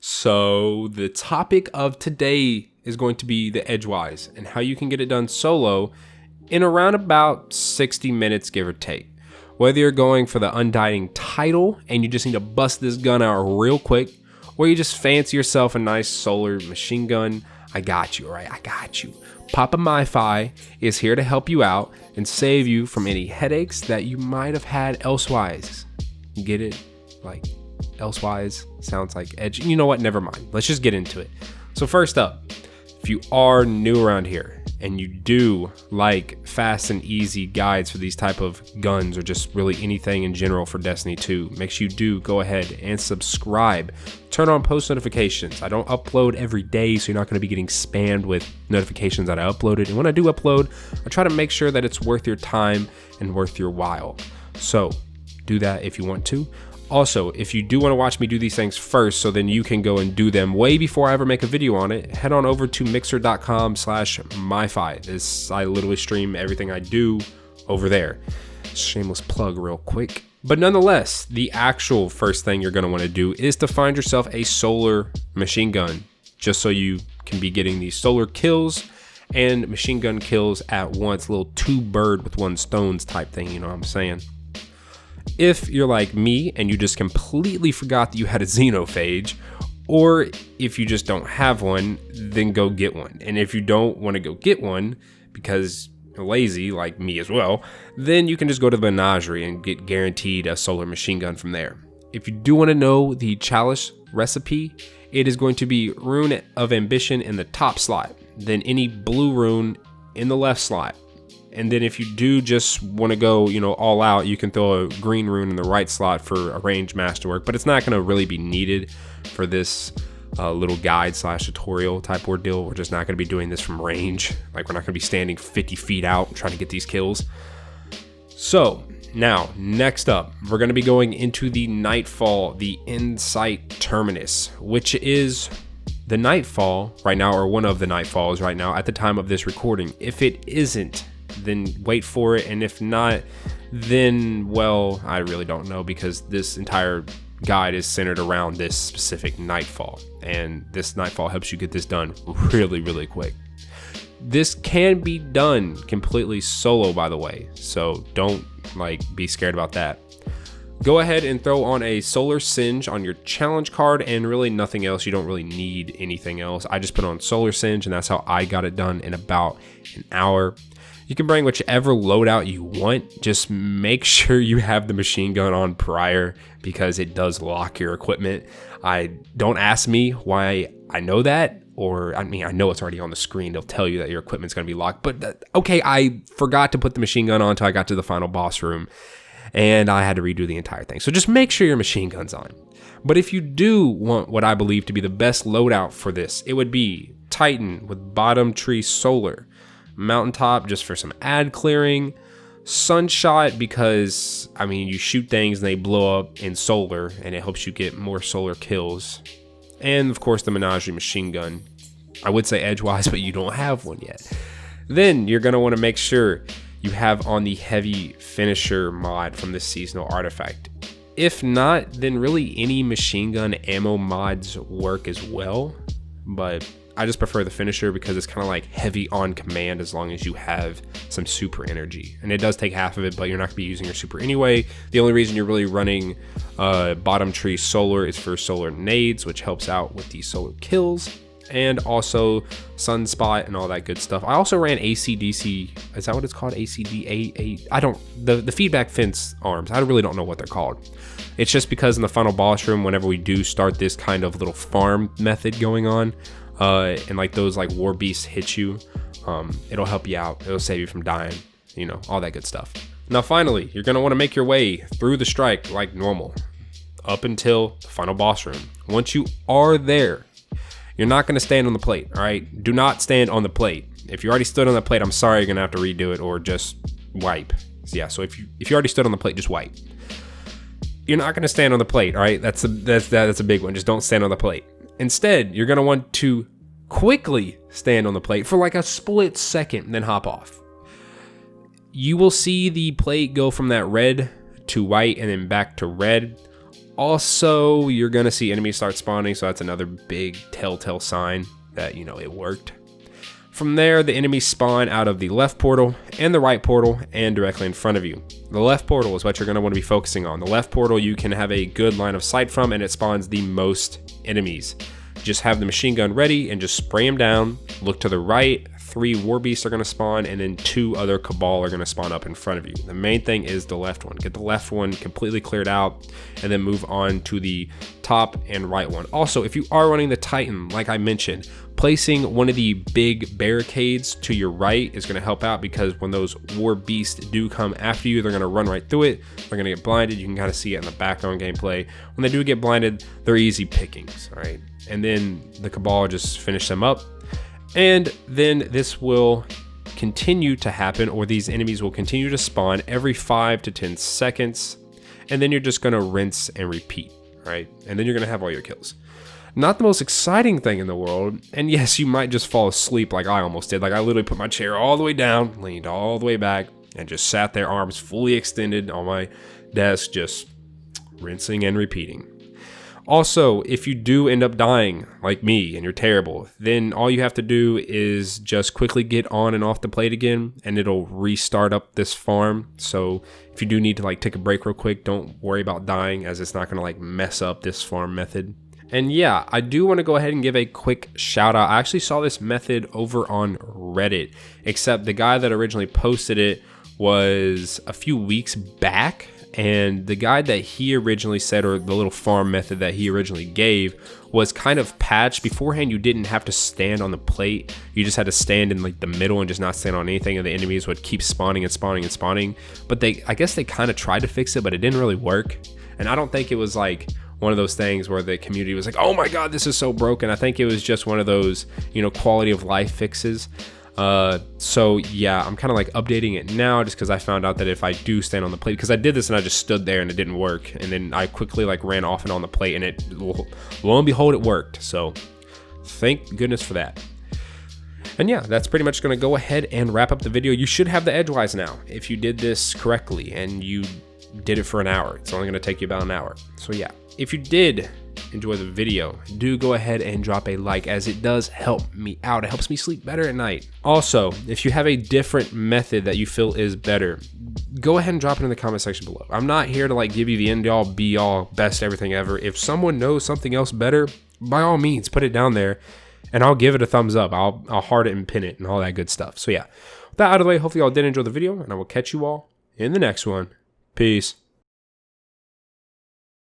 So the topic of today is going to be the Edgewise and how you can get it done solo in around about 60 minutes, give or take. Whether you're going for the undying title and you just need to bust this gun out real quick, or you just fancy yourself a nice solar machine gun, I got you, all right? I got you. Papa MiFi is here to help you out and save you from any headaches that you might have had elsewise. Get it? Like, elsewise sounds like edge. You know what? Never mind. Let's just get into it. So first up, if you are new around here and you do like fast and easy guides for these type of guns or just really anything in general for Destiny 2, make sure you do go ahead and subscribe. Turn on post notifications. I don't upload every day, so you're not going to be getting spammed with notifications that I uploaded. And when I do upload, I try to make sure that it's worth your time and worth your while. So do that if you want to. Also, if you do want to watch me do these things first, so then you can go and do them way before I ever make a video on it, head on over to mixer.com/myfi. I literally stream everything I do over there. Shameless plug real quick. But nonetheless, the actual first thing you're going to want to do is to find yourself a solar machine gun, just so you can be getting these solar kills and machine gun kills at once. Little two bird with one stones type thing, you know what I'm saying? If you're like me and you just completely forgot that you had a xenophage, or if you just don't have one, then go get one. And if you don't want to go get one because you're lazy, like me as well, then you can just go to the menagerie and get guaranteed a solar machine gun from there. If you do want to know the chalice recipe, it is going to be Rune of Ambition in the top slot, then any blue rune in the left slot. And then if you do just want to go, all out, you can throw a green rune in the right slot for a ranged masterwork, but it's not going to really be needed for this little guide / tutorial type ordeal. We're just not going to be doing this from range. Like, we're not going to be standing 50 feet out trying to get these kills. So now, next up, we're going to be going into the Nightfall, the Insight Terminus, which is the Nightfall right now, or one of the Nightfalls right now at the time of this recording. If it isn't, then wait for it, and if not, then, well, I really don't know, because this entire guide is centered around this specific Nightfall, and this Nightfall helps you get this done really, really quick. This can be done completely solo, by the way, so don't be scared about that. Go ahead and throw on a Solar Singe on your challenge card, and really nothing else. You don't really need anything else. I just put on Solar Singe, and that's how I got it done in about an hour. You can bring whichever loadout you want. Just make sure you have the machine gun on prior, because it does lock your equipment. Don't ask me why I know that, or I know it's already on the screen. They'll tell you that your equipment's going to be locked. But okay, I forgot to put the machine gun on until I got to the final boss room, and I had to redo the entire thing. So just make sure your machine gun's on. But if you do want what I believe to be the best loadout for this, it would be Titan with Bottom Tree Solar, Mountaintop just for some ad clearing, Sunshot because you shoot things and they blow up in solar and it helps you get more solar kills, and of course the Menagerie machine gun. I would say Edgewise, but you don't have one yet. Then you're going to want to make sure you have on the Heavy Finisher mod from this seasonal artifact. If not, then really any machine gun ammo mods work as well, but I just prefer the Finisher because it's kind of like heavy on command as long as you have some super energy. And it does take half of it, but you're not going to be using your super anyway. The only reason you're really running Bottom Tree Solar is for solar nades, which helps out with the solar kills, and also Sunspot and all that good stuff. I also ran ACDC, is that what it's called? ACD8? I don't, the feedback fence arms, I really don't know what they're called. It's just because in the final boss room, whenever we do start this kind of little farm method going on, and those war beasts hit you, it'll help you out. It'll save you from dying, all that good stuff. Now finally, you're going to want to make your way through the strike like normal up until the final boss room. Once you are there, you're not going to stand on the plate, all right? Do not stand on the plate. If you already stood on the plate, I'm sorry, you're going to have to redo it or just wipe. Yeah, so if you already stood on the plate, just wipe. You're not going to stand on the plate, all right? That's a big one. Just don't stand on the plate. Instead, you're going to want to quickly stand on the plate for a split second and then hop off. You will see the plate go from that red to white and then back to red Also, you're gonna see enemies start spawning, so that's another big telltale sign that, you know, it worked. From there, the enemies spawn out of the left portal and the right portal and directly in front of you. The left portal is what you're going to want to be focusing on. The left portal you can have a good line of sight from, and it spawns the most enemies. Just have the machine gun ready and just spray them down. Look to the right, 3 war beasts are going to spawn, and then 2 other cabal are going to spawn up in front of you. The main thing is the left one. Get the left one completely cleared out and then move on to the top and right one. Also, if you are running the Titan, like I mentioned, placing one of the big barricades to your right is going to help out, because when those war beasts do come after you, they're going to run right through it. They're going to get blinded. You can kind of see it in the background gameplay. When they do get blinded, they're easy pickings, all right? And then the cabal just finish them up. And then this will continue to happen, or these enemies will continue to spawn every 5 to 10 seconds. And then you're just going to rinse and repeat, right? And then you're going to have all your kills. Not the most exciting thing in the world. And yes, you might just fall asleep like I almost did. Like, I literally put my chair all the way down, leaned all the way back, and just sat there, arms fully extended on my desk, just rinsing and repeating. Also, if you do end up dying like me and you're terrible, then all you have to do is just quickly get on and off the plate again, and it'll restart up this farm. So if you do need to like take a break real quick, don't worry about dying, as it's not going to like mess up this farm method. And yeah, I do want to go ahead and give a quick shout out. I actually saw this method over on Reddit, except the guy that originally posted it was a few weeks back. And the guide that he originally said, or the little farm method that he originally gave, was kind of patched. Beforehand, you didn't have to stand on the plate. You just had to stand in like the middle and just not stand on anything, and the enemies would keep spawning and spawning and spawning. But I guess they kind of tried to fix it, but it didn't really work. And I don't think it was like one of those things where the community was like, oh my God, this is so broken. I think it was just one of those, you know, quality of life fixes. So yeah, I'm kind of like updating it now, just because I found out that if I do stand on the plate, because I did this and I just stood there and it didn't work, and then I quickly like ran off and on the plate, and it, lo and behold, it worked. So thank goodness for that. And yeah, that's pretty much going to go ahead and wrap up the video. You should have the Edgewise now if you did this correctly and you did it for an hour. It's only going to take you about an hour. So yeah, if you did enjoy the video, do go ahead and drop a like, as it does help me out. It helps me sleep better at night. Also, if you have a different method that you feel is better, go ahead and drop it in the comment section below. I'm not here to like give you the end all be all best everything ever. If someone knows something else better, by all means put it down there and I'll give it a thumbs up. I'll heart it and pin it and all that good stuff. So yeah, with that out of the way, hopefully y'all did enjoy the video, and I will catch you all in the next one. Peace.